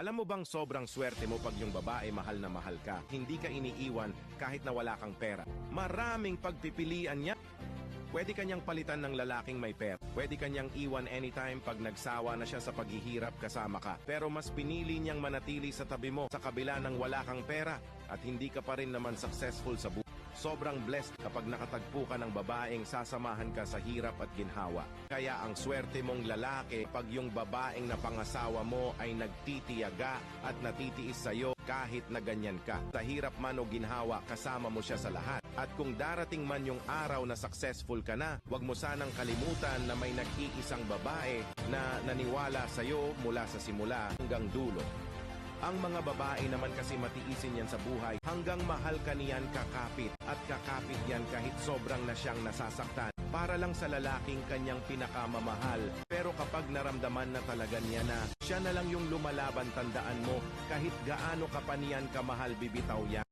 Alam mo bang sobrang swerte mo pag yung babae mahal na mahal ka, hindi ka iniiwan kahit na wala kang pera. Maraming pagpipilian niya. Pwede kanyang palitan ng lalaking may pera. Pwede kanyang iwan anytime pag nagsawa na siya sa paghihirap kasama ka. Pero mas pinili niyang manatili sa tabi mo sa kabila ng wala kang pera at hindi ka pa rin naman successful sa buhay. Sobrang blessed kapag nakatagpo ka ng babaeng sasamahan ka sa hirap at ginhawa. Kaya ang swerte mong lalaki pag yung babaeng napangasawa mo ay nagtitiyaga at natitiis sa'yo kahit na ganyan ka. Sa hirap man o ginhawa, kasama mo siya sa lahat. At kung darating man yung araw na successful ka na, huwag mo sanang kalimutan na may nag-iisang babae na naniwala sa'yo mula sa simula hanggang dulo. Ang mga babae naman kasi matiisin yan sa buhay hanggang mahal ka niyan kakapit at kakapit yan kahit sobrang na siyang nasasaktan para lang sa lalaking kanyang pinakamamahal. Pero kapag naramdaman na talaga niya na siya na lang yung lumalaban, tandaan mo kahit gaano ka pa niyan kamahal, bibitaw yan.